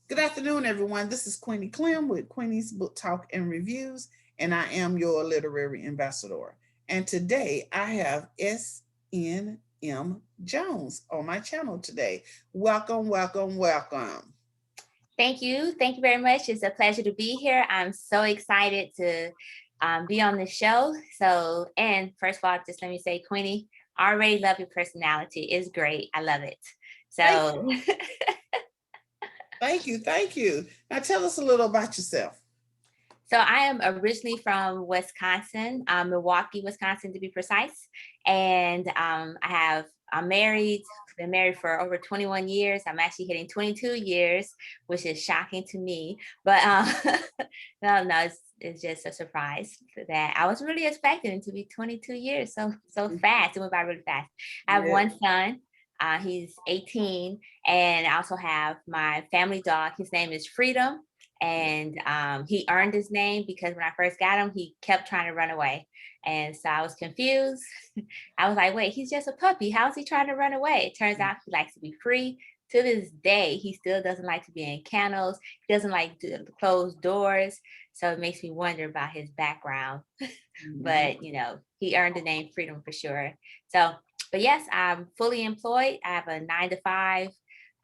Good afternoon, everyone. This is Queenie Clem with Queenie's Book Talk and Reviews, and I am your literary ambassador. And today I have S.N.M. Jones on my channel today. Welcome, welcome, welcome. Thank you. Thank you very much. It's a pleasure to be here. I'm so excited to be on the show. And first of all, just let me say, Queenie, I already love your personality. It's great. I love it. Thank So, you. Thank you. Thank you. Now tell us a little about yourself. so I am originally from Wisconsin, Milwaukee, Wisconsin, to be precise. And I'm married, been married for over 21 years. I'm actually hitting 22 years, which is shocking to me. But no, it's just a surprise that I was really expecting it to be 22 years. So fast. It went by really fast. I have Yeah. one son. He's 18. And I also have my family dog. His name is Freedom. And he earned his name because when I first got him, he kept trying to run away. And so I was confused. I was like, wait, he's just a puppy. How's he trying to run away? It turns out he likes to be free. To this day, he still doesn't like to be in kennels. He doesn't like to close doors. So it makes me wonder about his background. Mhm. But, he earned the name Freedom for sure. So, but yes, I'm fully employed. I have a 9 to 5.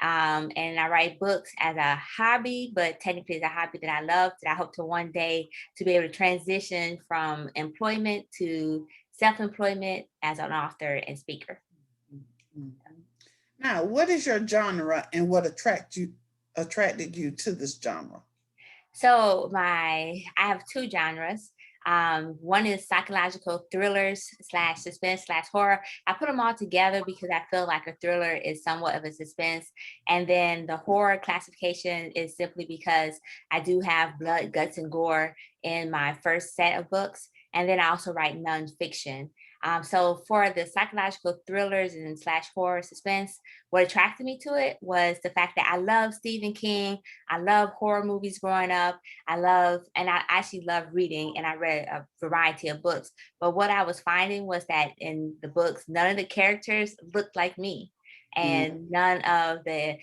And I write books as a hobby, but technically it's a hobby that I love, that I hope to one day to be able to transition from employment to self-employment as an author and speaker. Mhm. Now, what is your genre and what attracted you to this genre? So I have two genres. One is psychological thrillers slash suspense slash horror. I put them all together because I feel like a thriller is somewhat of a suspense. And then the horror classification is simply because I do have blood, guts, and gore in my first set of books. And then I also write nonfiction. So for the psychological thrillers and slash horror suspense, what attracted me to it was the fact that I love Stephen King. I love horror movies growing up. And I actually love reading, and I read a variety of books. But what I was finding was that in the books, none of the characters looked like me. Mm. And none of the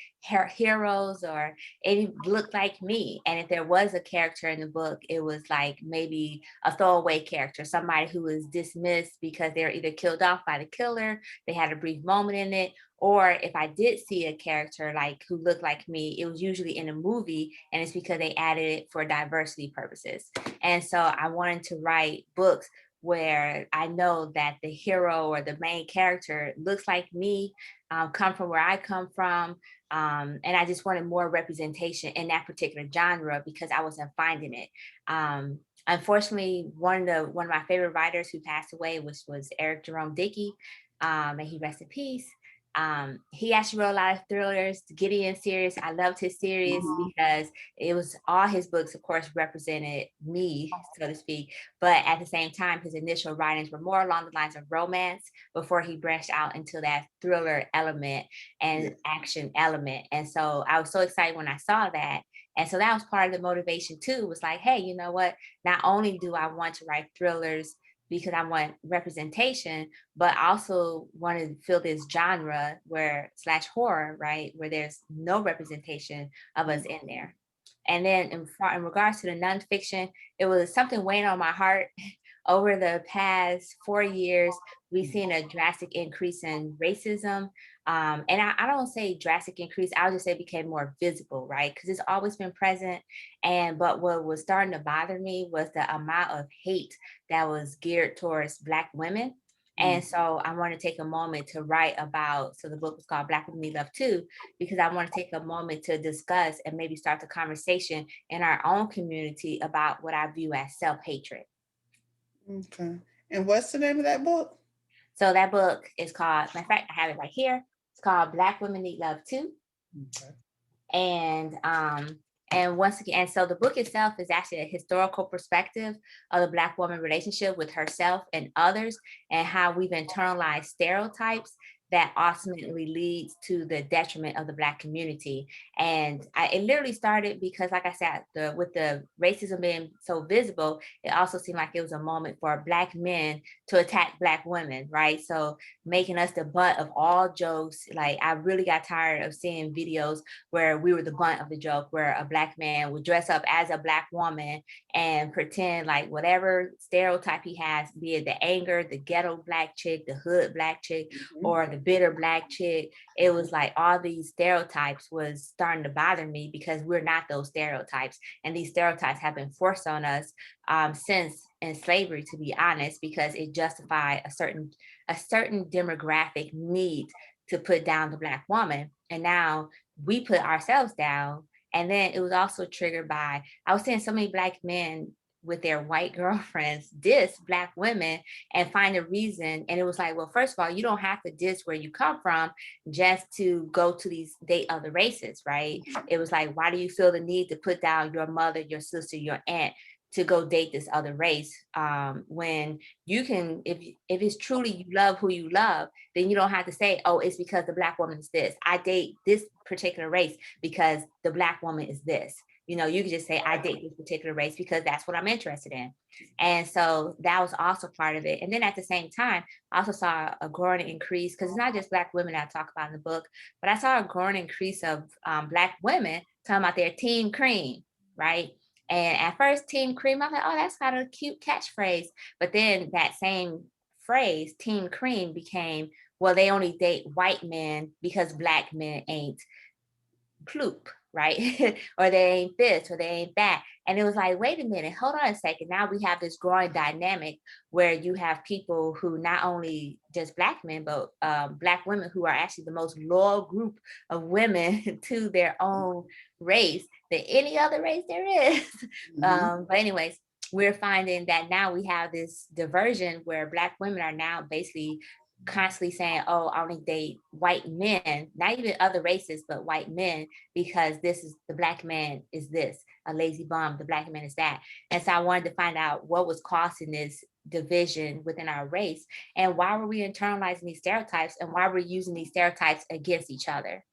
heroes or any looked like me. And if there was a character in the book, it was like maybe a throwaway character, somebody who was dismissed because they were either killed off by the killer, they had a brief moment in it, or if I did see a character like who looked like me, it was usually in a movie, and it's because they added it for diversity purposes. And so I wanted to write books where I know that the hero or the main character looks like me, come from where I come from. And I just wanted more representation in that particular genre because I wasn't finding it. Unfortunately, one of my favorite writers who passed away was Eric Jerome Dickey, and he rest in peace. He actually wrote a lot of thrillers. Gideon series, I loved his series Mhm. because it was all his books, of course, represented me, so to speak. But at the same time, his initial writings were more along the lines of romance before he branched out into that thriller element Yeah. and action element. And so I was so excited when I saw that. And so that was part of the motivation too, was like, hey, you know what? Not only do I want to write thrillers because I want representation, but also want to feel this genre where slash horror, right, where there's no representation of us in there. And then in regards to the nonfiction, it was something weighing on my heart. Over the past 4 years, we've seen a drastic increase in racism. And I don't say drastic increase, I'll just say it became more visible, right? Because it's always been present. But what was starting to bother me was the amount of hate that was geared towards Black women. Mm. And so I want to take a moment to write about, so the book was called Black Women Need Love Too, because I want to take a moment to discuss and maybe start the conversation in our own community about what I view as self-hatred. Okay. And what's the name of that book? So that book is called, matter of fact, I have it right here. It's called Black Women Need Love Too. Okay. And once again, and so the book itself is actually a historical perspective of the Black woman relationship with herself and others, and how we've internalized stereotypes that ultimately leads to the detriment of the Black community. And it literally started because, like I said, with the racism being so visible, it also seemed like it was a moment for Black men to attack Black women, right? So making us the butt of all jokes. Like, I really got tired of seeing videos where we were the butt of the joke, where a Black man would dress up as a Black woman and pretend like whatever stereotype he has, be it the anger, the ghetto Black chick, the hood Black chick, Mhm. or the bitter Black chick. It was like all these stereotypes was starting to bother me because we're not those stereotypes. And these stereotypes have been forced on us since in slavery, to be honest, because it justified a certain demographic need to put down the Black woman. And now we put ourselves down. And then it was also triggered by, I was seeing so many Black men with their white girlfriends diss Black women and find a reason. And it was like, well, first of all, you don't have to diss where you come from just to go to these date other races, right? It was like, why do you feel the need to put down your mother, your sister, your aunt to go date this other race, when you can, if it's truly you love who you love, then you don't have to say, oh, it's because the Black woman is this, I date this particular race because the Black woman is this. You know, you can just say, I date this particular race because that's what I'm interested in. And so that was also part of it. And then at the same time, I also saw a growing increase, because it's not just Black women that I talk about in the book, but I saw a growing increase of Black women talking about their team cream, right? And at first, team cream, I was like, oh, that's kind of a cute catchphrase. But then that same phrase, team cream, became, well, they only date white men because Black men ain't ploop, right? Or they ain't this, or they ain't that. And it was like, wait a minute, hold on a second. Now we have this growing dynamic where you have people who not only just Black men, but Black women who are actually the most loyal group of women to their own race than any other race there is. Mhm. But anyways, we're finding that now we have this diversion where Black women are now basically constantly saying, oh, I only date white men, not even other races, but white men, because this is the Black man is this, a lazy bum, the Black man is that. And so I wanted to find out what was causing this division within our race, and why were we internalizing these stereotypes, and why we're using these stereotypes against each other.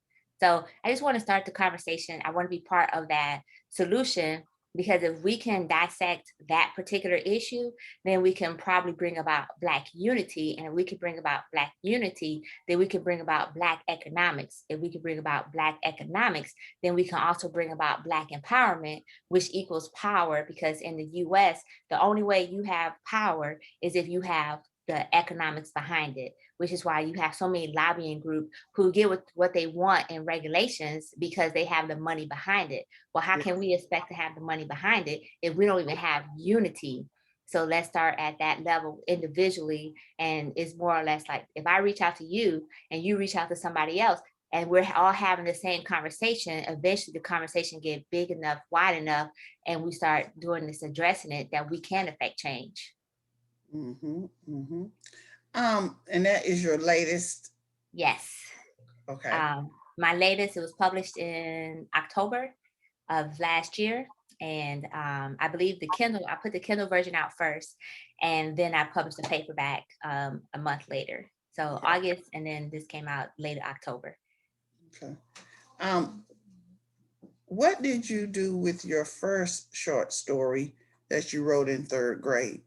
So I just want to start the conversation. I want to be part of that solution, because if we can dissect that particular issue, then we can probably bring about Black unity. And if we can bring about Black unity, then we can bring about Black economics. If we can bring about Black economics, then we can also bring about Black empowerment, which equals power. Because in the US, the only way you have power is if you have the economics behind it, which is why you have so many lobbying groups who get what they want in regulations because they have the money behind it. Well, how can we expect to have the money behind it if we don't even have unity? So let's start at that level individually. And it's more or less like, if I reach out to you and you reach out to somebody else, and we're all having the same conversation, eventually the conversation get big enough, wide enough, and we start doing this, addressing it, that we can affect change. Mhm. Mhm. And that is your latest. Yes. Okay. My latest, it was published in October of last year. And I believe I put the Kindle version out first, and then I published the paperback a month later. So Okay. August, and then this came out later October. Okay. Um, what did you do with your first short story that you wrote in third grade?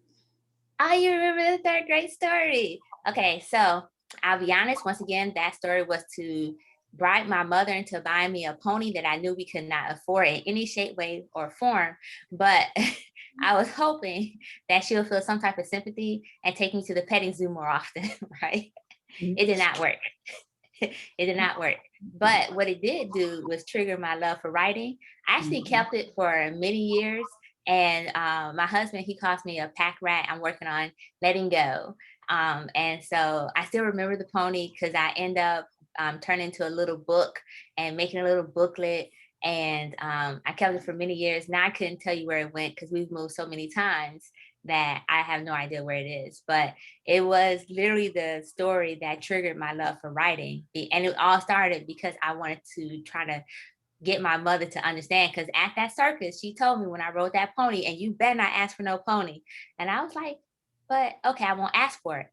Oh, you remember the third grade story? Okay, so I'll be honest, once again, that story was to bribe my mother into buying me a pony that I knew we could not afford in any shape, way, or form. But I was hoping that she would feel some type of sympathy and take me to the petting zoo more often, right? It did not work. It did not work. But what it did do was trigger my love for writing. I actually Mhm. kept it for many years. And my husband, he calls me a pack rat. I'm working on letting go. And so I still remember the pony because I end up turning into a little book and making a little booklet. And I kept it for many years. Now I couldn't tell you where it went because we've moved so many times that I have no idea where it is. But it was literally the story that triggered my love for writing. And it all started because I wanted to try to get my mother to understand. Because at that circus, she told me when I rode that pony, and you better not ask for no pony. And I was like, but okay, I won't ask for it.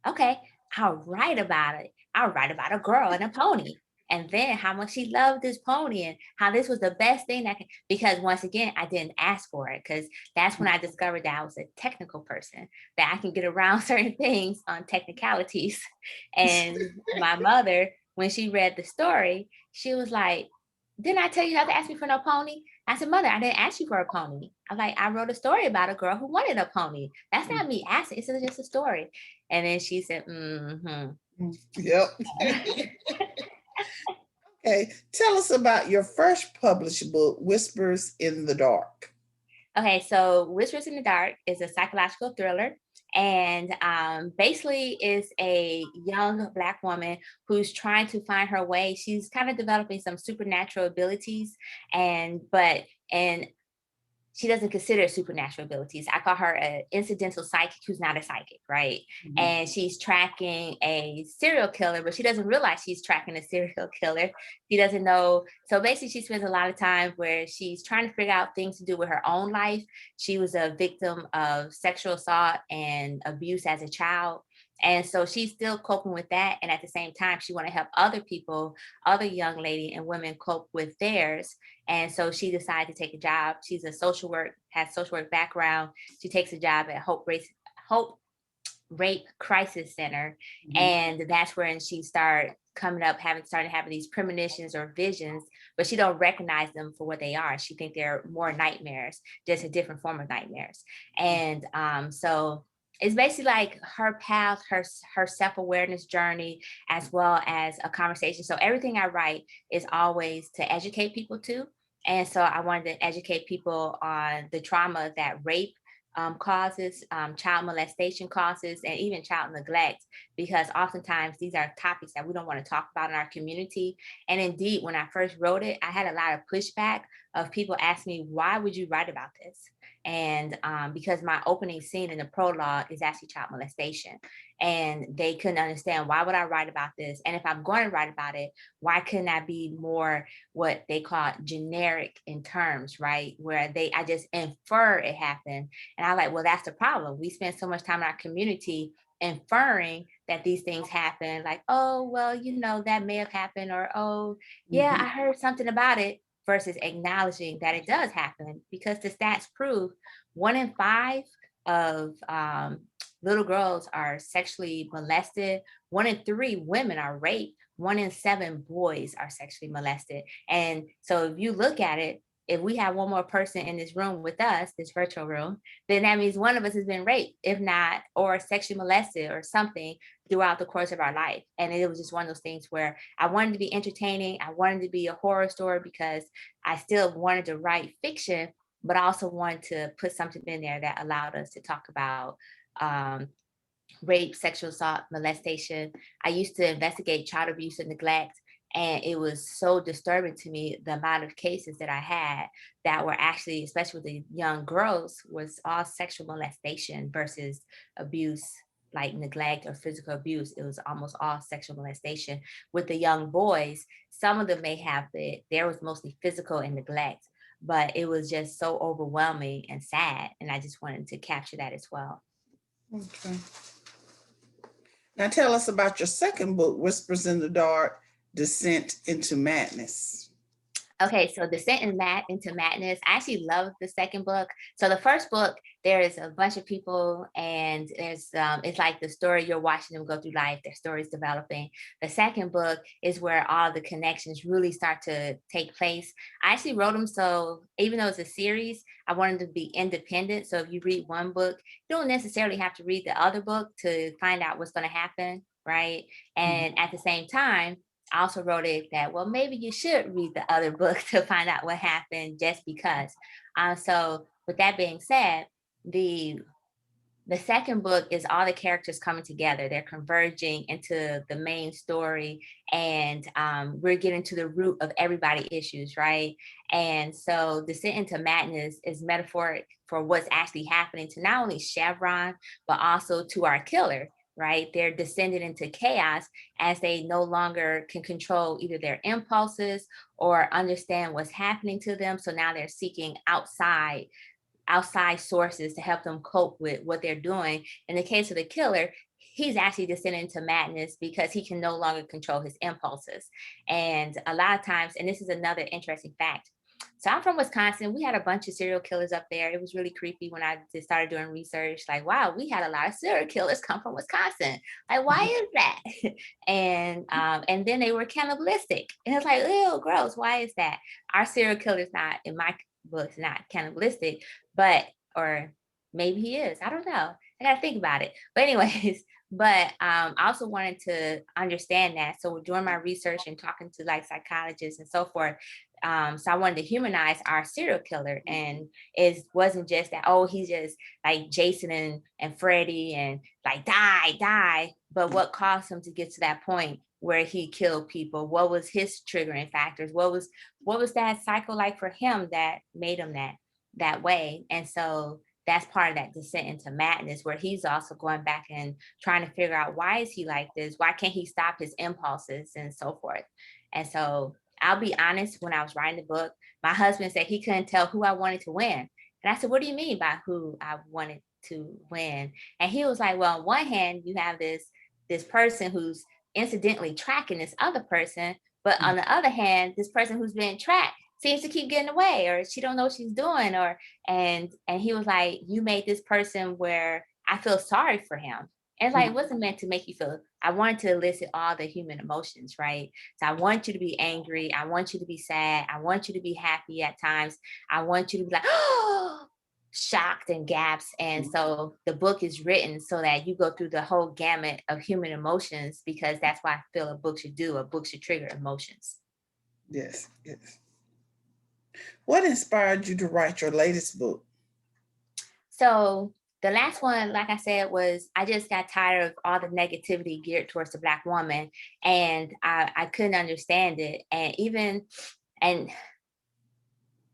Okay, I'll write about it. I'll write about a girl and a pony. And then how much she loved this pony and how this was the best thing that can, because once again, I didn't ask for it, because that's when I discovered that I was a technical person, that I can get around certain things on technicalities. And my mother, when she read the story, she was like, didn't I tell you not to ask me for no pony? I said, Mother, I didn't ask you for a pony. I'm like, I wrote a story about a girl who wanted a pony. That's not me asking. It's just a story. And then she said, Yep. Okay. Tell us about your first published book, Whispers in the Dark. Okay, so Whispers in the Dark is a psychological thriller. And basically is a young Black woman who's trying to find her way. She's kind of developing some supernatural abilities, and she doesn't consider supernatural abilities. I call her an incidental psychic who's not a psychic, right? Mm-hmm. And she's tracking a serial killer, but she doesn't realize she's tracking a serial killer. She doesn't know. So basically, she spends a lot of time where she's trying to figure out things to do with her own life. She was a victim of sexual assault and abuse as a child. And so she's still coping with that. And at the same time, she want to help other people, other young lady and women cope with theirs. And so she decided to take a job. She's a has social work background. She takes a job at Hope Rape Crisis Center. Mm-hmm. And that's when she started having these premonitions or visions, but she don't recognize them for what they are. She thinks they're more nightmares, just a different form of nightmares. And so it's basically like her path, her self-awareness journey, as well as a conversation. So everything I write is always to educate people too. And so I wanted to educate people on the trauma that rape causes, child molestation causes, and even child neglect, because oftentimes these are topics that we don't want to talk about in our community. And indeed, when I first wrote it, I had a lot of pushback of people asking me, why would you write about this? And because my opening scene in the prologue is actually child molestation, and they couldn't understand, why would I write about this? And if I'm going to write about it, why couldn't I be more what they call generic in terms, right? Where I just infer it happened. And I'm like, well, that's the problem. We spend so much time in our community inferring that these things happen, like, oh, well, that may have happened, or, oh, yeah, I heard something about it, versus acknowledging that it does happen, because the stats prove 1 in 5 of little girls are sexually molested. 1 in 3 women are raped. 1 in 7 boys are sexually molested. And so if you look at it, if we have one more person in this room with us, this virtual room, then that means one of us has been raped, if not, or sexually molested or something throughout the course of our life. And it was just one of those things where I wanted to be entertaining. I wanted to be a horror story, because I still wanted to write fiction, but I also wanted to put something in there that allowed us to talk about rape, sexual assault, molestation. I used to investigate child abuse and neglect. And it was so disturbing to me, the amount of cases that I had that were actually, especially with the young girls, was all sexual molestation versus abuse, like neglect or physical abuse. It was almost all sexual molestation. With the young boys, some of them may have there was mostly physical and neglect, but it was just so overwhelming and sad. And I just wanted to capture that as well. Okay. Now tell us about your second book, Whispers in the Dark, Descent into Madness. Okay, so Descent into Madness. I actually love the second book. So the first book, there is a bunch of people, and there's it's like the story, you're watching them go through life, their stories developing. The second book is where all the connections really start to take place. I actually wrote them so even though it's a series, I wanted to be independent. So if you read one book, you don't necessarily have to read the other book to find out what's going to happen, right? And at the same time, I also wrote it that, well, maybe you should read the other book to find out what happened, just because. So with that being said, the second book is all the characters coming together. They're converging into the main story, and we're getting to the root of everybody's issues, right? And so Descent into Madness is metaphoric for what's actually happening to not only Chevron, but also to our killer, right? They're descended into chaos as they no longer can control either their impulses or understand what's happening to them. So now they're seeking outside outside sources to help them cope with what they're doing. In the case of the killer, he's actually descending into madness because he can no longer control his impulses. And a lot of times, and this is another interesting fact. So I'm from Wisconsin. We had a bunch of serial killers up there. It was really creepy when I just started doing research. Like, wow, we had a lot of serial killers come from Wisconsin. Like, why is that? And then they were cannibalistic. And it's like, ew, gross. Why is that? Our serial killer's not, in my books, not cannibalistic, but or maybe he is. I don't know. I gotta think about it. But anyways, but I also wanted to understand that. So doing my research and talking to like psychologists and so forth, so I wanted to humanize our serial killer, and it wasn't just that, oh, he's just like Jason and Freddy and like die, but what caused him to get to that point where he killed people? What was his triggering factors? What was that cycle like for him that made him that way? And so that's part of that descent into madness, where he's also going back and trying to figure out, why is he like this? Why can't he stop his impulses and so forth? And so I'll be honest, when I was writing the book, my husband said he couldn't tell who I wanted to win. And I said, what do you mean by who I wanted to win? And he was like, well, on one hand, you have this person who's incidentally tracking this other person, but on the other hand, this person who's being tracked seems to keep getting away, or she don't know what she's doing, or and he was like, you made this person where I feel sorry for him. And like, it wasn't meant to make you feel, I wanted to elicit all the human emotions, right? So I want you to be angry. I want you to be sad. I want you to be happy at times. I want you to be like, oh, shocked and gasps. And so the book is written so that you go through the whole gamut of human emotions, because that's why I feel a book should do. A book should trigger emotions. Yes, yes. What inspired you to write your latest book? So the last one, like I said, was I just got tired of all the negativity geared towards the Black woman, and I couldn't understand it. And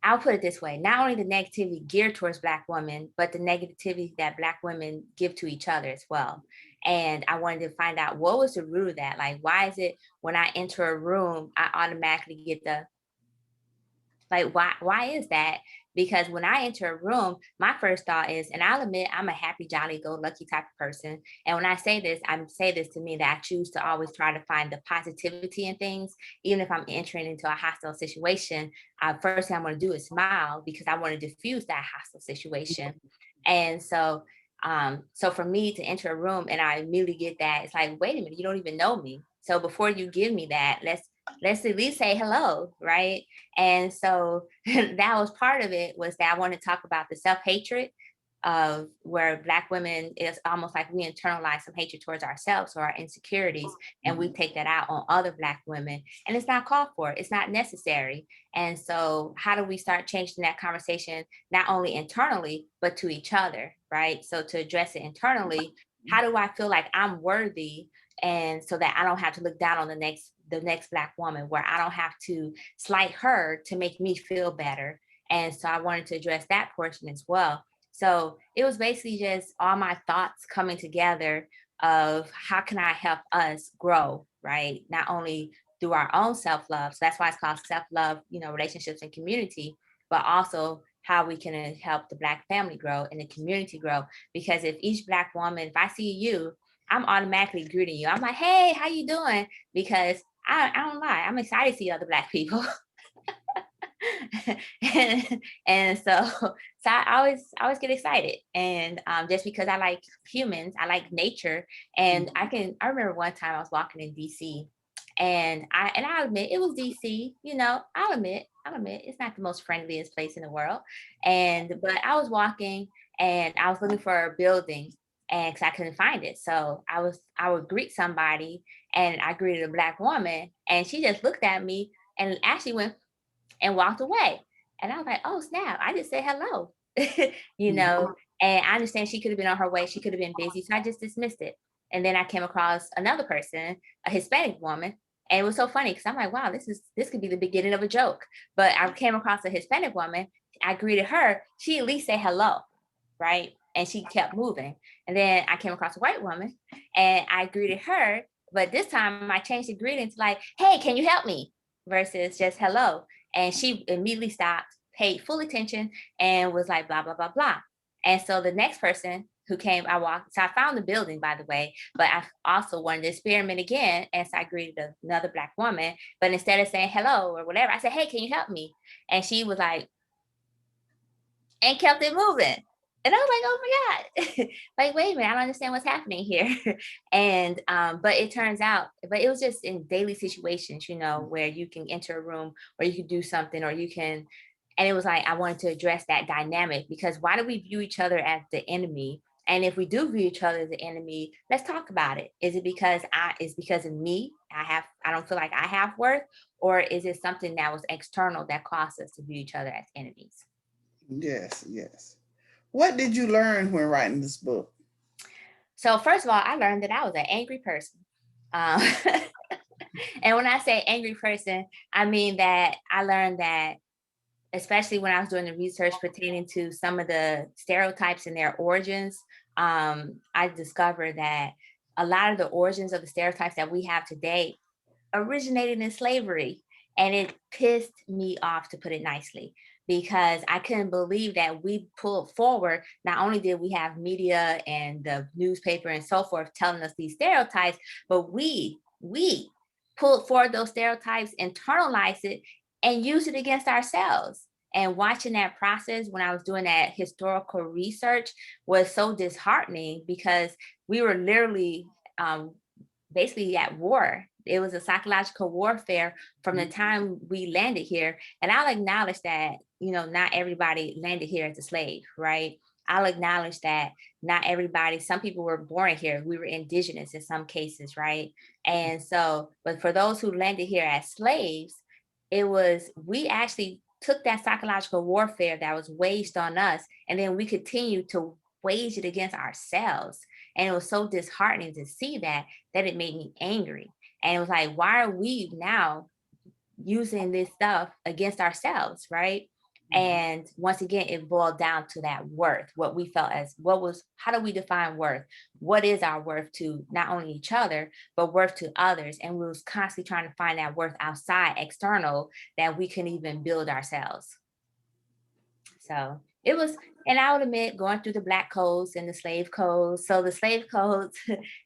I'll put it this way: not only the negativity geared towards Black women, but the negativity that Black women give to each other as well. And I wanted to find out, what was the root of that? Like, why is it when I enter a room, I automatically get the, like, why is that? Because when I enter a room, my first thought is, and I'll admit I'm a happy, jolly, go lucky type of person. And when I say this, I say this to mean that I choose to always try to find the positivity in things. Even if I'm entering into a hostile situation, first thing I'm going to do is smile, because I want to diffuse that hostile situation. And so for me to enter a room and I immediately get that, it's like, wait a minute, you don't even know me. So before you give me that, let's at least say hello, right? And so that was part of it, was that I want to talk about the self-hatred of where Black women, is almost like we internalize some hatred towards ourselves or our insecurities, and we take that out on other Black women. And it's not called for, it's not necessary. And so how do we start changing that conversation, not only internally, but to each other, right? So to address it internally, how do I feel like I'm worthy, and so that I don't have to look down on the next Black woman, where I don't have to slight her to make me feel better. And so I wanted to address that portion as well. So it was basically just all my thoughts coming together of how can I help us grow, right? Not only through our own self-love, so that's why it's called self-love, relationships and community, but also how we can help the Black family grow and the community grow. Because if each Black woman, if I see you, I'm automatically greeting you. I'm like, hey, how you doing? Because I don't lie, I'm excited to see other Black people. and so I always get excited, and just because I like humans, I like nature. And I remember one time I was walking in DC, and I'll admit it was DC. I'll admit it's not the most friendliest place in the world, but I was walking and I was looking for a building, and because I couldn't find it, so I would greet somebody, and I greeted a Black woman, and she just looked at me and actually went and walked away. And I was like, oh snap, I just said hello. you know, and I understand she could have been on her way, she could have been busy. So I just dismissed it. And then I came across another person, a Hispanic woman. And it was so funny because I'm like, wow, this could be the beginning of a joke. But I came across a Hispanic woman, I greeted her, she at least said hello, right? And she kept moving. And then I came across a white woman and I greeted her, but this time I changed the greeting to like, hey, can you help me? Versus just hello. And she immediately stopped. paid full attention and was like, blah, blah, blah, blah. And so the next person who came, I walked, so I found the building, by the way, but I also wanted to experiment again. And so I greeted another Black woman, but instead of saying hello or whatever, I said, hey, can you help me? And she was like, and kept it moving. And I was like, oh my God, like, wait a minute, I don't understand what's happening here. And, but it turns out, but it was just in daily situations, you know, where you can enter a room or you can do something or you can, and it was like, I wanted to address that dynamic because why do we view each other as the enemy? And if we do view each other as the enemy, let's talk about it. Is it because it's because of me? I don't feel like I have worth, or is it something that was external that caused us to view each other as enemies? Yes, yes. What did you learn when writing this book? So first of all, I learned that I was an angry person. Um, and when I say angry person, I mean that I learned that, especially when I was doing the research pertaining to some of the stereotypes and their origins, I discovered that a lot of the origins of the stereotypes that we have today originated in slavery. And it pissed me off, to put it nicely, because I couldn't believe that we pulled forward. Not only did we have media and the newspaper and so forth telling us these stereotypes, but we pulled forward those stereotypes, internalized it, and used it against ourselves. And watching that process when I was doing that historical research was so disheartening because we were literally basically at war. It was a psychological warfare from the time we landed here. And I'll acknowledge that, you know, not everybody landed here as a slave, right? I'll acknowledge that not everybody, some people were born here. We were indigenous in some cases, right? And so, but for those who landed here as slaves, it was, we actually took that psychological warfare that was waged on us, and then we continued to wage it against ourselves. And it was so disheartening to see that it made me angry. And it was like, why are we now using this stuff against ourselves, right? And once again, it boiled down to that worth, what we felt as what was, how do we define worth? What is our worth to not only each other, but worth to others? And we was constantly trying to find that worth outside, external, that we can even build ourselves. So it was, and I would admit, going through the Black codes and the slave codes. So the slave codes,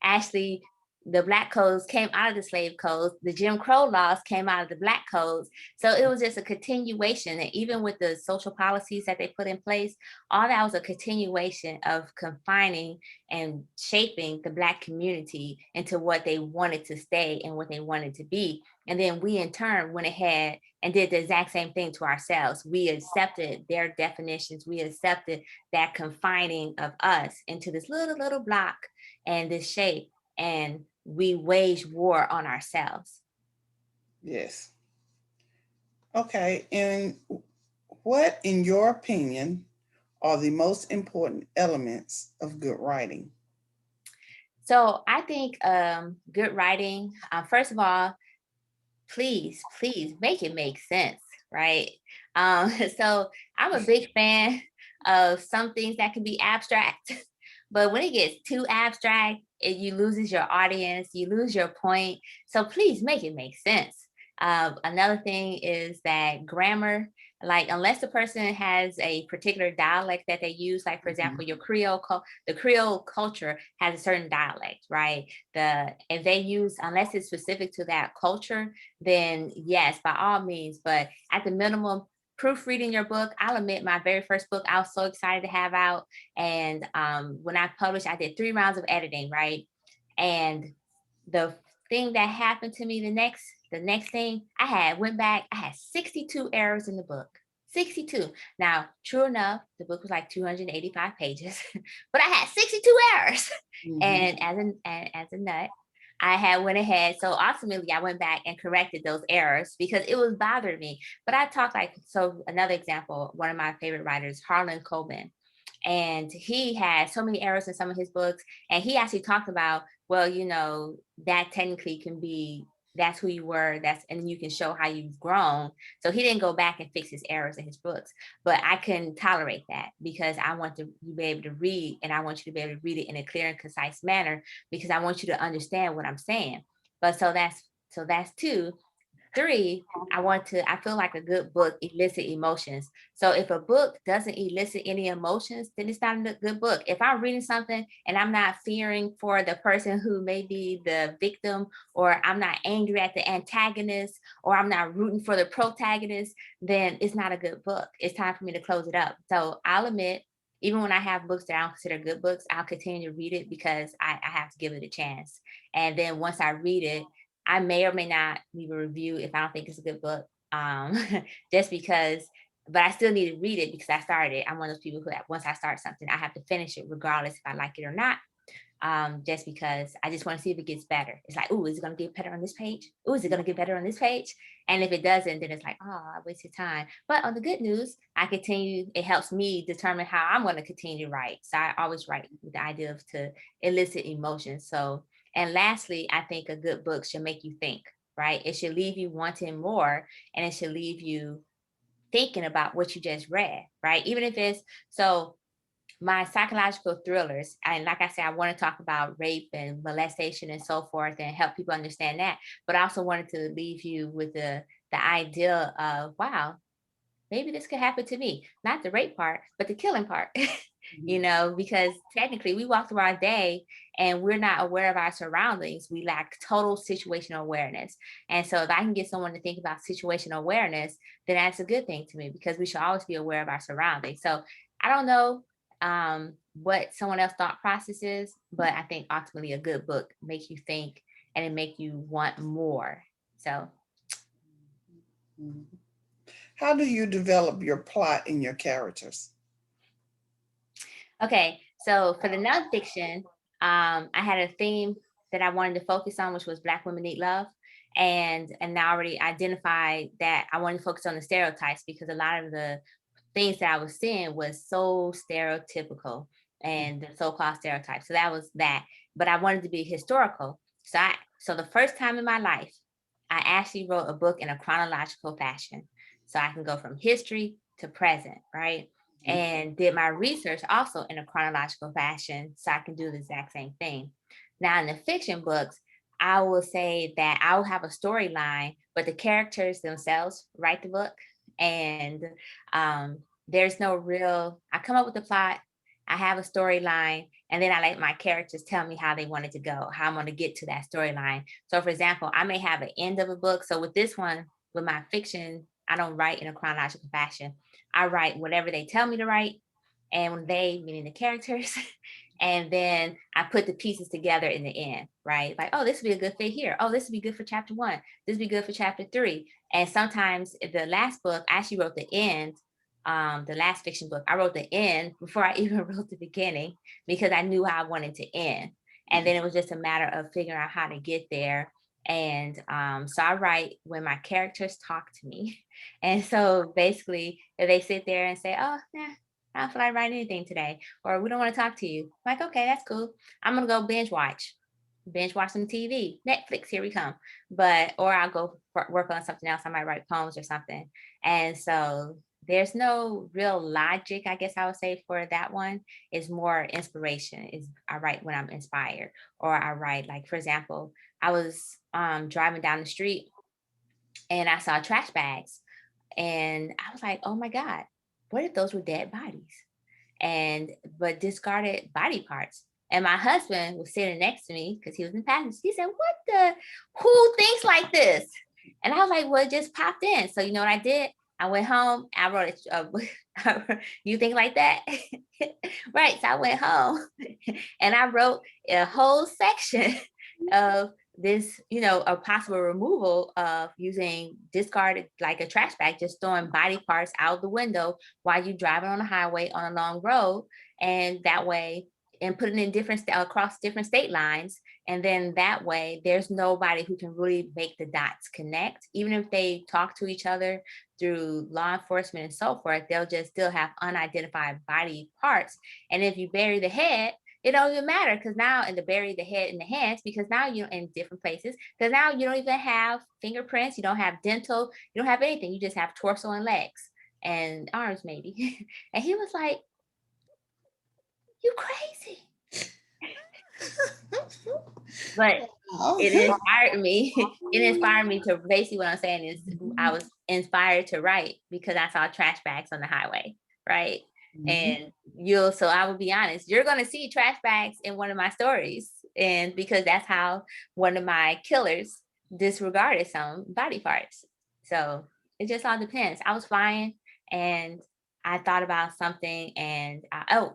actually, the Black codes came out of the slave codes. The Jim Crow laws came out of the Black codes. So it was just a continuation. And even with the social policies that they put in place, all that was a continuation of confining and shaping the Black community into what they wanted to stay and what they wanted to be. And then we in turn went ahead and did the exact same thing to ourselves. We accepted their definitions. We accepted that confining of us into this little block and this shape. And we waged war on ourselves. Yes. Okay. And what, in your opinion, are the most important elements of good writing? So I think good writing, first of all, please make it make sense, right? So I'm a big fan of some things that can be abstract, but when it gets too abstract, you loses your audience, you lose your point. So please make it make sense. Another thing is that grammar, like unless the person has a particular dialect that they use, like for example, your the Creole culture has a certain dialect, right? If they use, unless it's specific to that culture, then yes, by all means. But at the minimum, proofreading your book. I'll admit, my very first book, I was so excited to have out. And when I published, I did 3 rounds of editing, right? And the thing that happened to me, the next thing I had went back, I had 62 errors in the book. 62. Now, true enough, the book was like 285 pages, but I had 62 errors. Mhm. And as a nut, I had went ahead. So ultimately I went back and corrected those errors because it was bothering me. But I talked like, so another example, one of my favorite writers, Harlan Coben, and he had so many errors in some of his books. And he actually talked about, well, that technically can be, that's who you were, and you can show how you've grown. So he didn't go back and fix his errors in his books, but I can tolerate that because I want you be able to read, and I want you to be able to read it in a clear and concise manner because I want you to understand what I'm saying. But so that's two. 3, I feel like a good book elicit emotions. So if a book doesn't elicit any emotions, then it's not a good book. If I'm reading something and I'm not fearing for the person who may be the victim, or I'm not angry at the antagonist, or I'm not rooting for the protagonist, then it's not a good book. It's time for me to close it up. So I'll admit, even when I have books that I don't consider good books, I'll continue to read it because I have to give it a chance. And then once I read it, I may or may not leave a review if I don't think it's a good book. Just because, but I still need to read it because I started it. I'm one of those people who, once I start something, I have to finish it regardless if I like it or not. Just because I just want to see if it gets better. It's like, oh, is it going to get better on this page? Oh, is it going to get better on this page? And if it doesn't, then it's like, oh, I wasted time. But on the good news, I continue. It helps me determine how I'm going to continue to write. So I always write with the idea of to elicit emotions. So, and lastly, I think a good book should make you think, right? It should leave you wanting more, and it should leave you thinking about what you just read, right? Even if it's so my psychological thrillers, and like I said, I want to talk about rape and molestation and so forth and help people understand that, but I also wanted to leave you with the idea of, wow, maybe this could happen to me. Not the rape part, but the killing part. Because technically we walk through our day and we're not aware of our surroundings. We lack total situational awareness. And so if I can get someone to think about situational awareness, then that's a good thing to me, because we should always be aware of our surroundings. So I don't know what someone else's thought process is, but I think ultimately a good book makes you think and it make you want more. So Mhm. How do you develop your plot and your characters? okay, so for the nonfiction, I had a theme that I wanted to focus on, which was Black women need love, and I already identified that I wanted to focus on the stereotypes because a lot of the things that I was seeing was so stereotypical and the so-called stereotypes. So that was that. But I wanted to be historical. So the first time in my life, I actually wrote a book in a chronological fashion. So I can go from history to present, right? And did my research also in a chronological fashion so I can do the exact same thing. Now in the fiction books, I will say that I will have a storyline, but the characters themselves write the book. And um, there's no real, I come up with the plot, I have a storyline, and then I let my characters tell me how they want it to go, how I'm going to get to that storyline. So, for example, I may have an end of a book. So, with this one, with my fiction, I don't write in a chronological fashion. I write whatever they tell me to write, and when they, meaning the characters, and then I put the pieces together in the end, right? Like, oh, this would be a good fit here. Oh, this would be good for chapter 1. This would be good for chapter 3. And sometimes the last book, I actually wrote the end. The last fiction book, I wrote the end before I even wrote the beginning because I knew how I wanted to end. And then it was just a matter of figuring out how to get there. And so I write when my characters talk to me. And so basically, if they sit there and say, oh, yeah, I don't feel like writing anything today, or we don't want to talk to you. I'm like, okay, that's cool. I'm gonna go binge watch some TV, Netflix, here we come. But or I'll go work on something else. I might write poems or something. And so there's no real logic, I guess I would say, for that one. It's more inspiration. Is I write when I'm inspired, or I write, like, for example, I was driving down the street and I saw trash bags, and I was like, oh my God, what if those were dead bodies? And but discarded body parts. And my husband was sitting next to me because he was in the passenger. He said, what the, who thinks like this? And I was like, well, it just popped in. So you know what I did? I went home, I wrote you think like that? Right. So I went home and I wrote a whole section of this, a possible removal of using discarded, like a trash bag, just throwing body parts out the window while you're driving on a highway on a long road. And that way, and putting in across different state lines. And then that way, there's nobody who can really make the dots connect. Even if they talk to each other through law enforcement and so forth, they'll just still have unidentified body parts. And if you bury the head, it don't even matter, because now, and to bury the head in the hands, because now you're in different places, because now you don't even have fingerprints, you don't have dental, you don't have anything, you just have torso and legs and arms maybe. And he was like, you crazy. But Oh, it inspired me. It inspired me to basically what I'm saying is I was inspired to write because I saw trash bags on the highway, right? mhm. And you'll so I will be honest, you're gonna see trash bags in one of my stories. And because that's how one of my killers disregarded some body parts. So it just all depends. I was flying and I thought about something and I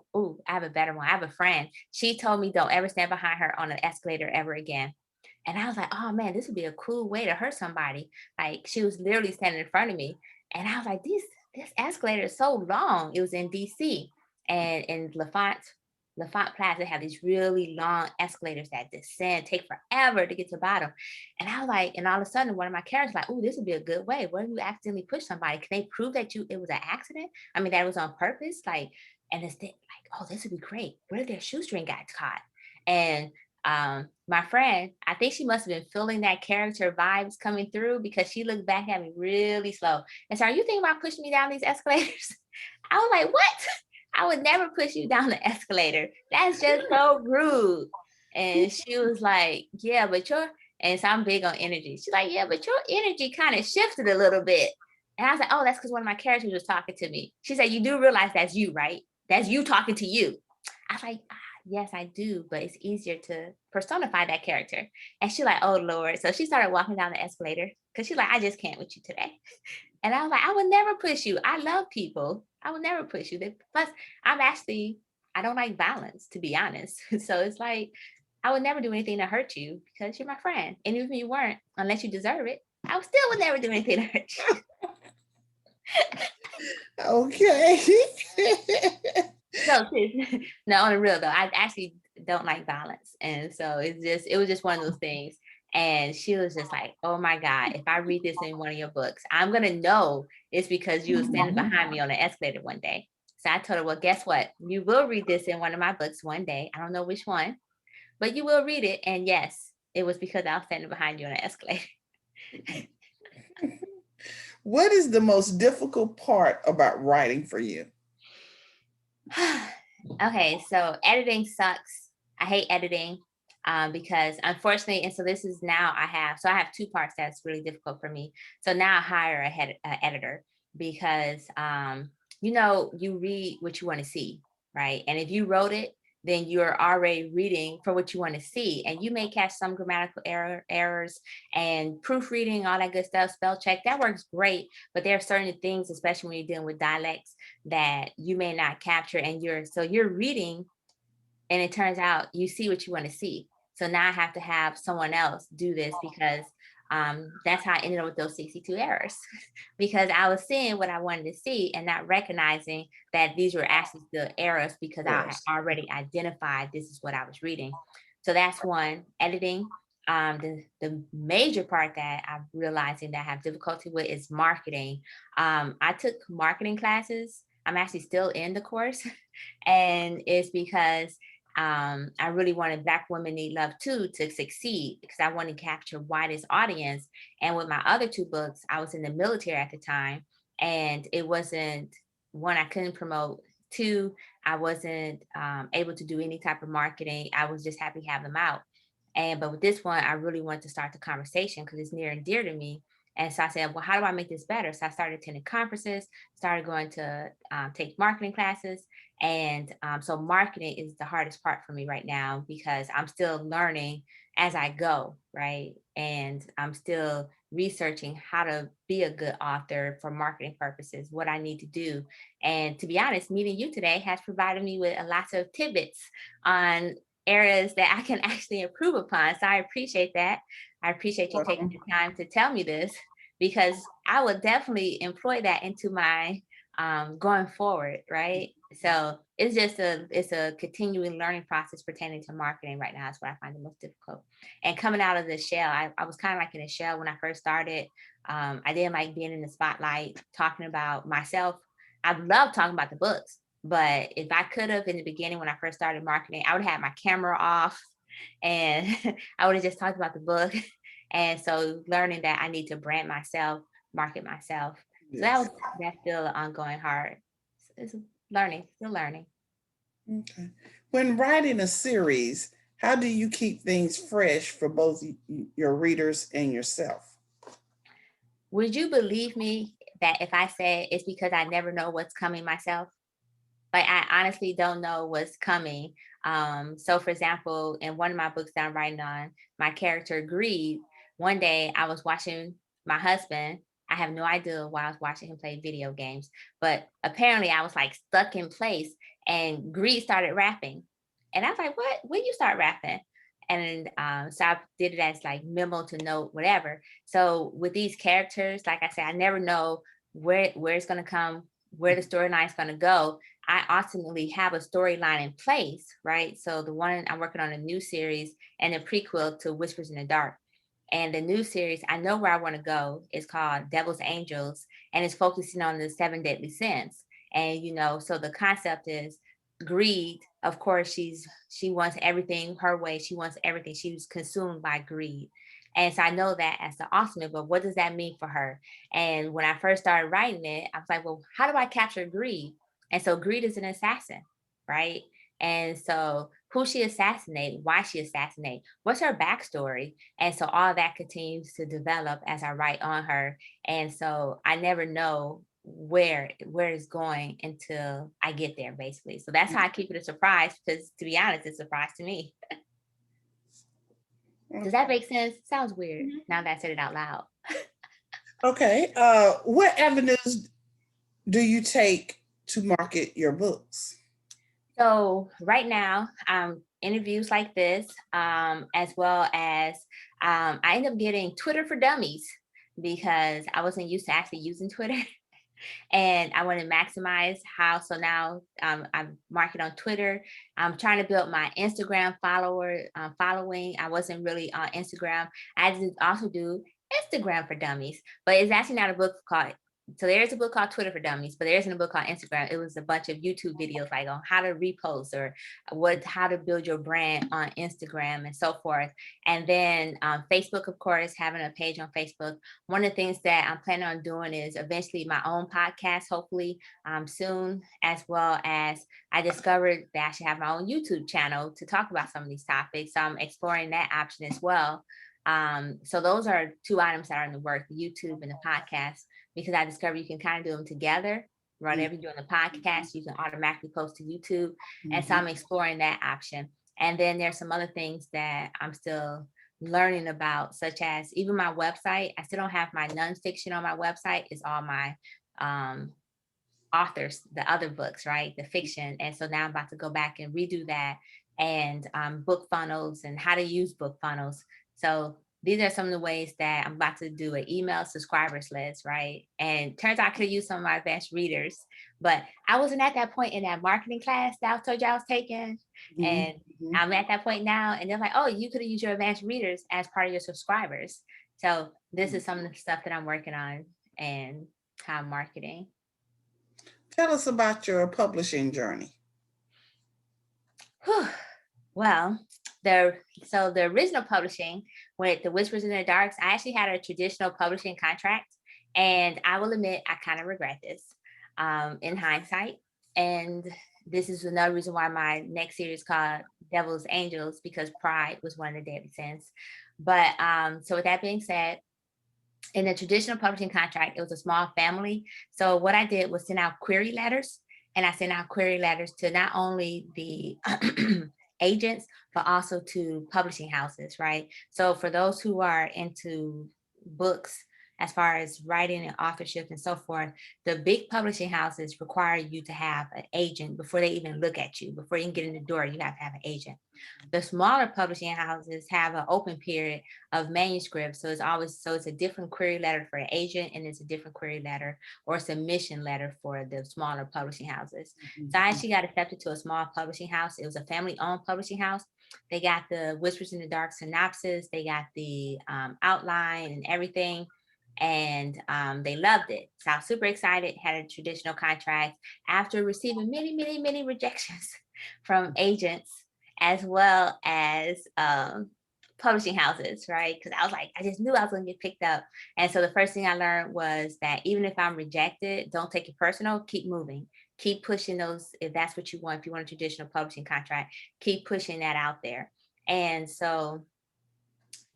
have a better one. I have a friend. She told me don't ever stand behind her on an escalator ever again. And I was like, oh man, this would be a cool way to hurt somebody. Like she was literally standing in front of me. And I was like, this escalator is so long. It was in DC and in Lafont Plaza, they have these really long escalators that descend, take forever to get to the bottom. And I was like, and all of a sudden, one of my characters like, oh, this would be a good way. What if you accidentally push somebody? Can they prove that it was an accident? I mean, that it was on purpose? Like, and it's like, oh, this would be great. What if their shoestring got caught? And my friend, I think she must have been feeling that character vibes coming through because she looked back at me really slow and said, are you thinking about pushing me down these escalators? I was like, what? I would never push you down the escalator. That's just so rude. And she was like, yeah, but and so I'm big on energy. She's like, yeah, but your energy kind of shifted a little bit. And I was like, oh, that's because one of my characters was talking to me. She said, you do realize that's you, right? That's you talking to you. I was like, yes, I do, but it's easier to personify that character. And she's like, oh Lord. So she started walking down the escalator because she's like, I just can't with you today. And I was like, I would never push you. I love people. I would never push you. Plus, I don't like violence, to be honest. So it's like, I would never do anything to hurt you because you're my friend. And even if you weren't, unless you deserve it, I still would never do anything to hurt you. Okay. No, no, on the real though, I actually don't like violence. And so it was just one of those things. And she was just like, oh my God, if I read this in one of your books, I'm going to know it's because you were standing behind me on the escalator one day. So I told her, well, guess what? You will read this in one of my books one day. I don't know which one, but you will read it. And yes, it was because I was standing behind you on the escalator. What is the most difficult part about writing for you? Okay, so editing sucks. I hate editing because unfortunately, and so this is now I have two parts that's really difficult for me. So now I hire a editor because you read what you want to see, right? And if you wrote it, then you're already reading for what you want to see, and you may catch some grammatical errors and proofreading, all that good stuff, spell check. That works great, but there are certain things, especially when you're dealing with dialects, that you may not capture, and you're reading and it turns out you see what you want to see. So now I have to have someone else do this because that's how I ended up with those 62 errors because I was seeing what I wanted to see and not recognizing that these were actually the errors because I had Yes. already identified this is what I was reading. So that's one. Editing. The major part that I'm realizing that I have difficulty with is marketing. I took marketing classes. I'm actually still in the course, and it's because I really wanted Black Women Need Love Too to succeed because I want to capture widest audience. And with my other two books, I was in the military at the time, and it wasn't one I couldn't promote. Two, I wasn't able to do any type of marketing. I was just happy to have them out. But with this one, I really wanted to start the conversation because it's near and dear to me. And so I said, well, how do I make this better? So I started attending conferences, started going to take marketing classes. And so marketing is the hardest part for me right now because I'm still learning as I go, right? And I'm still researching how to be a good author for marketing purposes, what I need to do. And to be honest, meeting you today has provided me with a lot of tidbits on areas that I can actually improve upon. So I appreciate that. I appreciate you taking Welcome. the time to tell me this because I would definitely employ that into my going forward, right? So it's a continuing learning process pertaining to marketing right now. Is what I find the most difficult. And coming out of the shell, I was kind of like in a shell when I first started. I didn't like being in the spotlight, talking about myself. I love talking about the books, but if I could have in the beginning when I first started marketing, I would have had my camera off and I would have just talked about the book. And so learning that I need to brand myself, market myself. So Yes. that's still an ongoing hard. It's learning, still learning. Okay. When writing a series, How do you keep things fresh for both your readers and yourself? Would you believe me that if I said it's because I never know what's coming myself? Like I honestly don't know what's coming. So for example, in one of my books that I'm writing on, my character Greed, one day I was watching my husband. I have no idea why I was watching him play video games, but apparently I was like stuck in place and Greed started rapping. And I was like, what? When you start rapping? And so I did it as like memo to note, whatever. So with these characters, like I said, I never know where it's gonna come, where the storyline's gonna go. I ultimately have a storyline in place, right? So the one I'm working on a new series and a prequel to Whispers in the Dark. And the new series, I know where I want to go. It's called Devil's Angels, and it's focusing on the seven deadly sins. And so the concept is greed. Of course, she wants everything her way. She wants everything. She was consumed by greed. And so I know that as the ultimate, but what does that mean for her? And when I first started writing it, I was like, well, how do I capture greed? And so greed is an assassin, right? And so who she assassinate, why she assassinate, what's her backstory? And so all that continues to develop as I write on her. And so I never know where it's going until I get there, basically. So that's how I keep it a surprise, because to be honest, it's a surprise to me. Does that make sense? Sounds weird now that I said it out loud. Okay. What avenues do you take to market your books? So right now, interviews like this, as well as I end up getting Twitter for Dummies because I wasn't used to actually using Twitter. And I want to maximize how. So now I'm marketing on Twitter. I'm trying to build my Instagram following. I wasn't really on Instagram. I did also do Instagram for Dummies, but it's actually not a book called. So there's a book called Twitter for Dummies, but there isn't a book called Instagram. It was a bunch of YouTube videos like on how to repost or how to build your brand on Instagram and so forth. And then Facebook, of course, having a page on Facebook. One of the things that I'm planning on doing is eventually my own podcast, hopefully soon, as well as I discovered that I should have my own YouTube channel to talk about some of these topics. So I'm exploring that option as well. So those are two items that are in the work, the YouTube and the podcast, because I discovered you can kind of do them together. Whatever you do on the podcast, you can automatically post to YouTube. And so I'm exploring that option. And then there's some other things that I'm still learning about, such as even my website. I still don't have my nonfiction on my website. It's all my authors, the other books, right? The fiction. And so now I'm about to go back and redo that, and book funnels and how to use book funnels. So these are some of the ways that I'm about to do an email subscribers list, right? And turns out I could have used some of my advanced readers, but I wasn't at that point in that marketing class that I told you I was taking. And I'm at that point now, and they're like, oh, you could have used your advanced readers as part of your subscribers. So this is some of the stuff that I'm working on and how I'm marketing. Tell us about your publishing journey. Whew. Well, the original publishing with the Whispers in the Darks, I actually had a traditional publishing contract, and I will admit I kind of regret this in hindsight. And this is another reason why my next series called Devil's Angels, because pride was one of the deadly sins. But so with that being said, in the traditional publishing contract, it was a small family. So what I did was send out query letters, and I sent out query letters to not only the agents, but also to publishing houses, right? So for those who are into books, as far as writing and authorship and so forth, the big publishing houses require you to have an agent before they even look at you. Before you can get in the door, you have to have an agent. The smaller publishing houses have an open period of manuscripts. So it's a different query letter for an agent, and it's a different query letter or submission letter for the smaller publishing houses. So I actually got accepted to a small publishing house. It was a family-owned publishing house. They got the Whispers in the Dark synopsis. They got the outline and everything. And they loved it. So I was super excited, had a traditional contract after receiving many, many, many rejections from agents as well as publishing houses, right? Because I was like, I just knew I was going to get picked up. And so the first thing I learned was that even if I'm rejected, don't take it personal, keep moving. Keep pushing those, if that's what you want, if you want a traditional publishing contract, keep pushing that out there. And so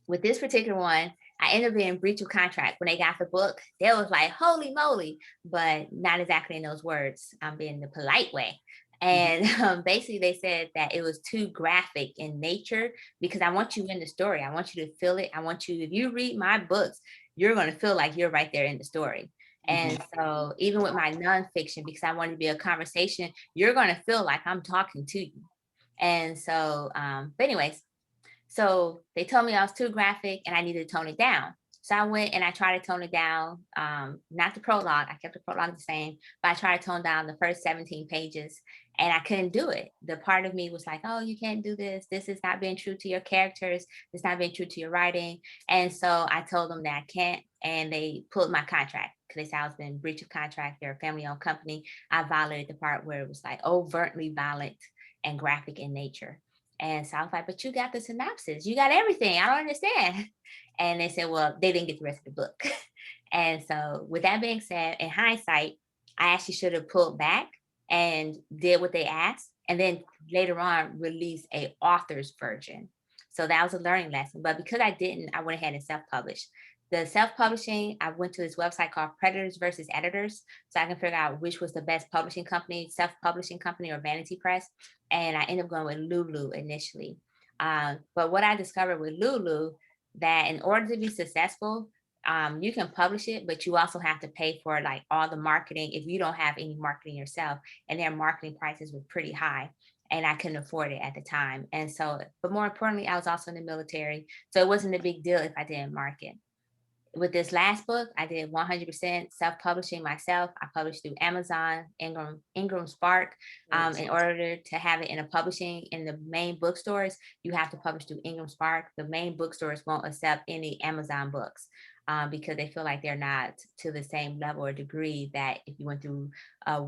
with this particular one, I ended up being in breach of contract. When they got the book, they was like, holy moly, but not exactly in those words. I'm being the polite way. Mhm. And basically, they said that it was too graphic in nature because I want you in the story. I want you to feel it. I want you, if you read my books, you're going to feel like you're right there in the story. Mhm. And so, even with my nonfiction, because I want it to be a conversation, you're going to feel like I'm talking to you. And so, but anyways, so they told me I was too graphic and I needed to tone it down. So I went and I tried to tone it down. Not the prologue, I kept the prologue the same, but I tried to tone down the first 17 pages and I couldn't do it. The part of me was like, oh, you can't do this. This is not being true to your characters. It's not being true to your writing. And so I told them that I can't. And they pulled my contract because they said I was in breach of contract. They're a family owned company. I violated the part where it was like overtly violent and graphic in nature. And so I was like, but you got the synopsis, you got everything. I don't understand. And they said, well, they didn't get the rest of the book. And so, with that being said, in hindsight, I actually should have pulled back and did what they asked, and then later on release a author's version. So that was a learning lesson. But because I didn't, I went ahead and self-published. The self-publishing, I went to this website called Predators versus Editors, so I can figure out which was the best publishing company, self-publishing company or vanity press. And I ended up going with Lulu initially. But what I discovered with Lulu, that in order to be successful, you can publish it, but you also have to pay for like all the marketing if you don't have any marketing yourself. And their marketing prices were pretty high. And I couldn't afford it at the time. And so, but more importantly, I was also in the military. So it wasn't a big deal if I didn't market. With this last book, I did 100% self-publishing myself. I published through Amazon, Ingram Spark. Yes. In order to have it in a publishing in the main bookstores, you have to publish through Ingram Spark. The main bookstores won't accept any Amazon books because they feel like they're not to the same level or degree that if you went through uh,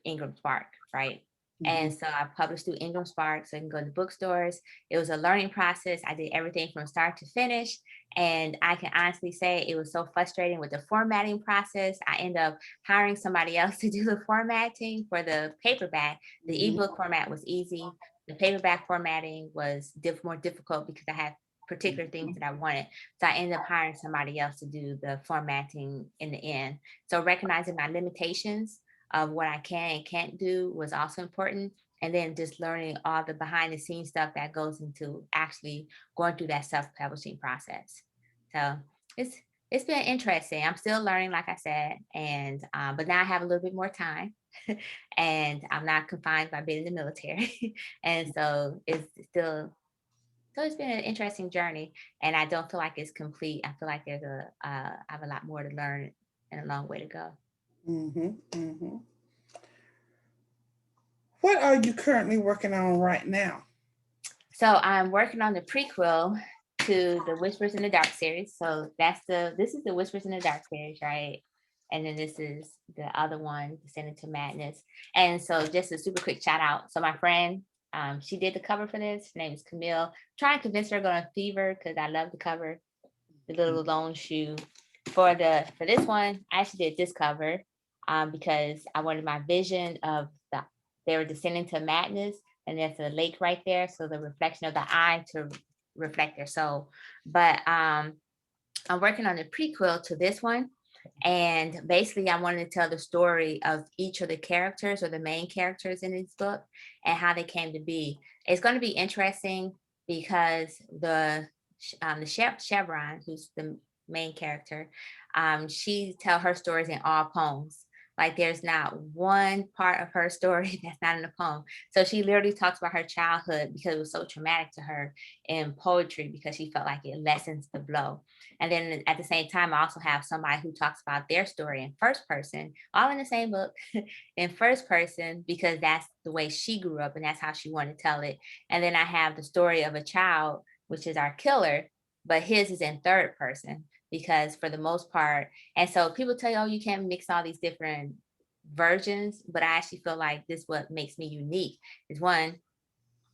Ingram Spark, right? Mhm. And so I published through Ingram Spark, so you can go to bookstores. It was a learning process. I did everything from start to finish. And I can honestly say it was so frustrating with the formatting process. I ended up hiring somebody else to do the formatting for the paperback. The Mhm. ebook format was easy. The paperback formatting was more difficult because I had particular things Mhm. that I wanted. So I ended up hiring somebody else to do the formatting in the end. So recognizing my limitations of what I can and can't do was also important. And then just learning all the behind the scenes stuff that goes into actually going through that self publishing process. So it's it's been interesting. I'm still learning, like I said, and but now I have a little bit more time, and I'm not confined by being in the military, and so it's still. So it's been an interesting journey, and I don't feel like it's complete. I feel like there's I have a lot more to learn and a long way to go. Mhm. Mhm. What are you currently working on right now? So I'm working on the prequel to the Whispers in the Dark series. So this is the Whispers in the Dark series, right? And then this is the other one, Descending to Madness. And so just a super quick shout out. So my friend, she did the cover for this. Her name is Camille. Try and convince her to go on Fever because I love the cover, the little lone shoe. For this one, I actually did this cover because I wanted my vision of they were descending to madness, and there's a lake right there, so the reflection of the eye to reflect their soul. But I'm working on the prequel to this one. And basically, I wanted to tell the story of each of the characters or the main characters in this book and how they came to be. It's going to be interesting because Chevron, who's the main character, she tell her stories in all poems. Like there's not one part of her story that's not in a poem. So she literally talks about her childhood because it was so traumatic to her in poetry because she felt like it lessens the blow. And then at the same time, I also have somebody who talks about their story in first person, all in the same book, in first person, because that's the way she grew up and that's how she wanted to tell it. And then I have the story of a child, which is our killer, but his is in third person because for the most part, and so people tell you, oh, you can't mix all these different versions, but I actually feel like this what makes me unique is one,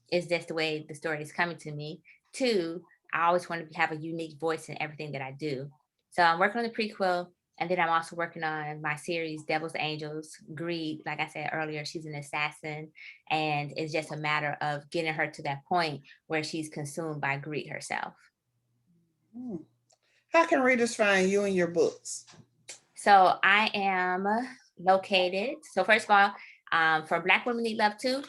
is just the way the story is coming to me. Two, I always want to have a unique voice in everything that I do. So I'm working on the prequel. And then I'm also working on my series, Devil's Angels. Greed, like I said earlier, she's an assassin. And it's just a matter of getting her to that point where she's consumed by greed herself. Hmm. How can readers find you and your books? So I am located. So first of all, for Black Women Need Love Too,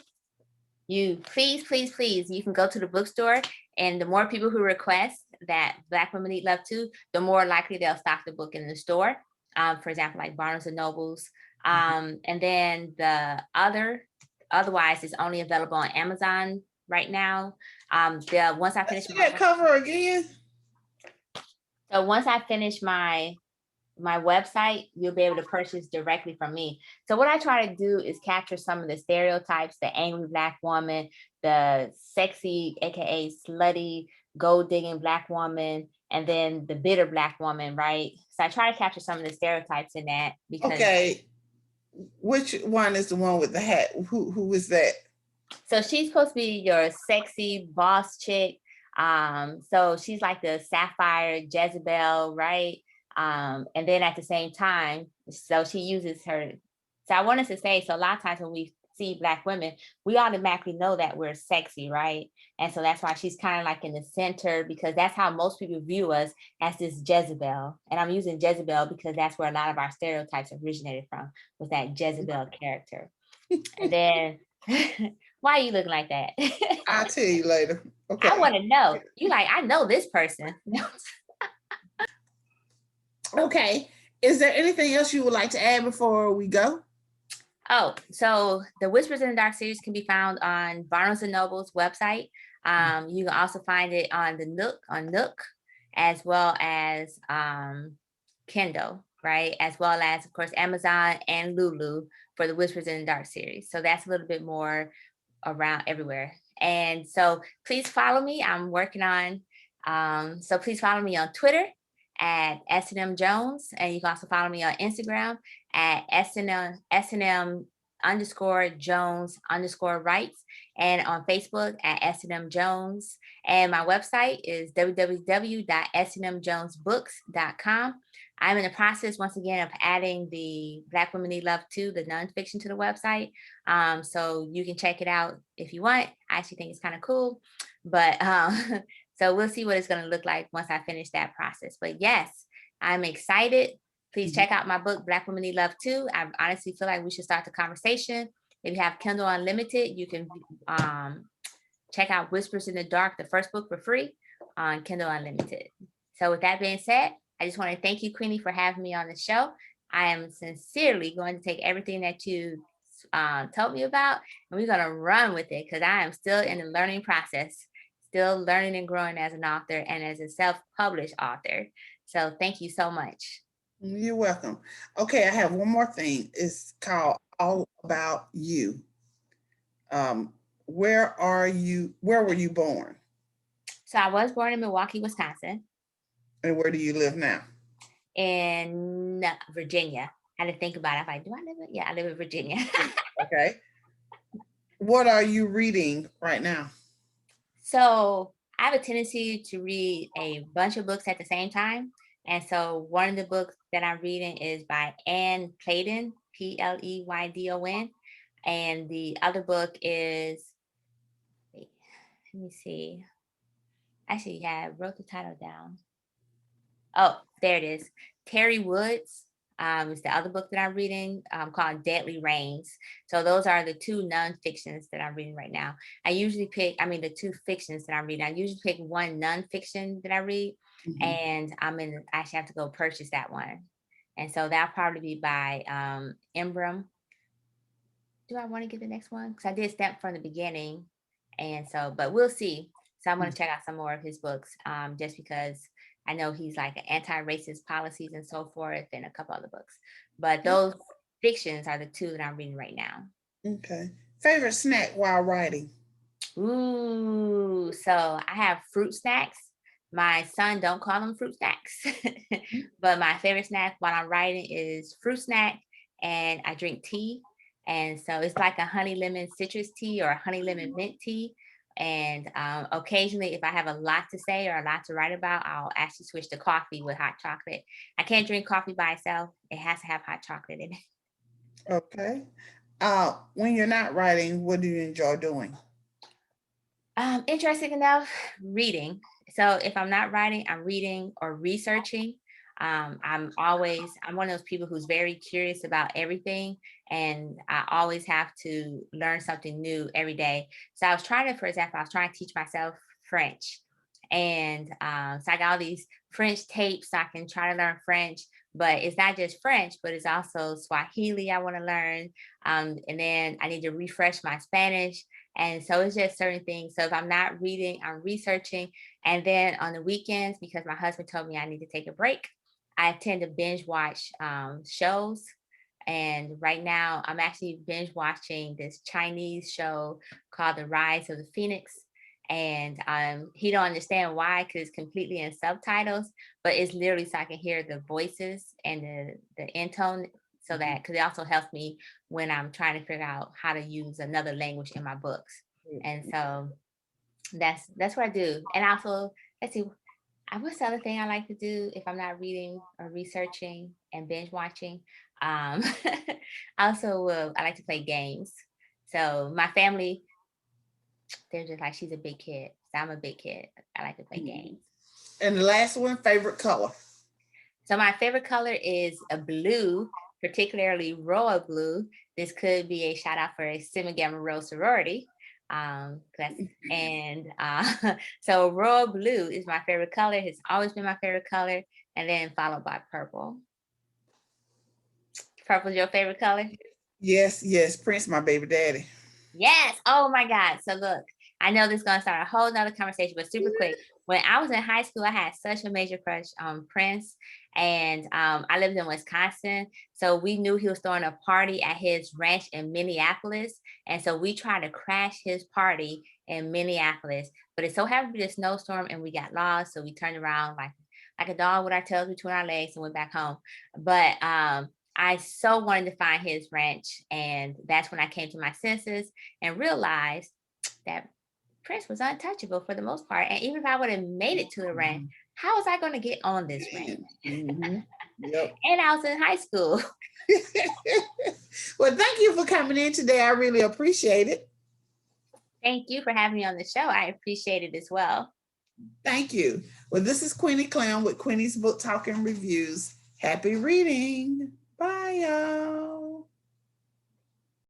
you please, please, please, you can go to the bookstore, and the more people who request that Black Women Need Love Too, the more likely they'll stock the book in the store. For example, like Barnes and Nobles. And then otherwise, it's only available on Amazon right now. Once I finish that cover again. So once I finish my website, you'll be able to purchase directly from me. So what I try to do is capture some of the stereotypes: the angry Black woman, the sexy, aka slutty, gold digging Black woman, and then the bitter Black woman, right? So I try to capture some of the stereotypes in that. Because okay, which one is the one with the hat? Who is that? So she's supposed to be your sexy boss chick. So she's like the sapphire Jezebel, right? And then at the same time, so she uses her. So I wanted to say, so a lot of times when we see Black women, we automatically know that we're sexy, right? And so that's why she's kind of like in the center, because that's how most people view us, as this Jezebel. And I'm using Jezebel because that's where a lot of our stereotypes originated from, was that Jezebel character. And then why are you looking like that? I'll tell you later. Okay. I want to know. You like, I know this person. Okay. Is there anything else you would like to add before we go? Oh, so the Whispers in the Dark series can be found on Barnes and Noble's website. You can also find it on the Nook, as well as Kindle, right? As well as, of course, Amazon and Lulu for the Whispers in the Dark series. So that's a little bit more around everywhere. And so please follow me. I'm working on, so please follow me on Twitter at S.N.M Jones. And you can also follow me on Instagram at S.N.M _ Jones _ Writes, and on Facebook at S.N.M Jones. And my website is www.snmjonesbooks.com. I'm in the process, once again, of adding the Black Women Need Love Too, the nonfiction, to the website. So you can check it out if you want. I actually think it's kind of cool. But so we'll see what it's going to look like once I finish that process. But yes, I'm excited. Please check out my book, Black Women Need Love Too. I honestly feel like we should start the conversation. If you have Kindle Unlimited, you can check out Whispers in the Dark, the first book, for free on Kindle Unlimited. So with that being said, I just want to thank you, Queenie, for having me on the show. I am sincerely going to take everything that you told me about, and we're going to run with it, because I am still in the learning process, still learning and growing as an author and as a self-published author. So thank you so much. You're welcome. Okay, I have one more thing. It's called All About You. Where were you born? So I was born in Milwaukee, Wisconsin. And where do you live now? In Virginia. I had to think about it. I'm like, do I live in? Yeah, I live in Virginia. Okay. What are you reading right now? So I have a tendency to read a bunch of books at the same time. And so one of the books that I'm reading is by Anne Pleydon, Pleydon. And the other book is, wait, let me see. Actually, yeah, I wrote the title down. Oh, there it is. Terry Woods is the other book that I'm reading, called Deadly Rains. So those are the two nonfictions that I'm reading right now. The two fictions that I'm reading. I usually pick one nonfiction that I read, and I actually have to go purchase that one. And so that'll probably be by Imbram. Do I want to get the next one? Because I did Step from the beginning. And so, but we'll see. So I'm going to check out some more of his books, just because I know he's like anti-racist policies and so forth, and a couple other books. But those fictions are the two that I'm reading right now. Okay. Favorite snack while writing? Ooh, so I have fruit snacks. My son don't call them fruit snacks, but my favorite snack while I'm writing is fruit snack, and I drink tea. And so it's like a honey lemon citrus tea or a honey lemon mint tea. And occasionally, if I have a lot to say or a lot to write about, I'll actually switch to coffee with hot chocolate. I can't drink coffee by itself. It has to have hot chocolate in it. Okay. When you're not writing, what do you enjoy doing? Interesting enough, reading. So if I'm not writing, I'm reading or researching. I'm one of those people who's very curious about everything, and I always have to learn something new every day. So I was trying to, for example, I was trying to teach myself French, and so I got all these French tapes so I can try to learn French. But it's not just French, but it's also Swahili I want to learn, and then I need to refresh my Spanish. And so it's just certain things. So if I'm not reading, I'm researching. And then on the weekends, because my husband told me I need to take a break, I tend to binge watch shows. And right now, I'm actually binge watching this Chinese show called The Rise of the Phoenix. And he don't understand why, because it's completely in subtitles, but it's literally so I can hear the voices and the intone, so Mhm. that because it also helps me when I'm trying to figure out how to use another language in my books. And so that's what I do. And also, let's see, what's the other thing I like to do if I'm not reading or researching and binge watching? Um, also, I like to play games. So my family, they're just like, she's a big kid. So I'm a big kid. I like to play Mhm. games. And the last one, favorite color. So my favorite color is a blue, particularly royal blue. This could be a shout out for a Sigma Gamma Rho sorority. And so royal blue is my favorite color. Has always been my favorite color, and then followed by purple. Purple's your favorite color? Yes, yes, Prince, my baby daddy. Yes. Oh my God. So look, I know this is gonna start a whole nother conversation, but super quick. When I was in high school, I had such a major crush on Prince. And I lived in Wisconsin. So we knew he was throwing a party at his ranch in Minneapolis. And so we tried to crash his party in Minneapolis. But it so happened to be a snowstorm and we got lost. So we turned around like a dog with our tails between our legs and went back home. But I so wanted to find his ranch. And that's when I came to my senses and realized that Prince was untouchable for the most part. And even if I would have made it to the ranch, Mhm. how was I going to get on this ranch? Mhm. Yep. And I was in high school. Well, thank you for coming in today. I really appreciate it. Thank you for having me on the show. I appreciate it as well. Thank you. Well, this is Queenie Clem with Queenie's Book Talk and Reviews. Happy reading. Bye, y'all.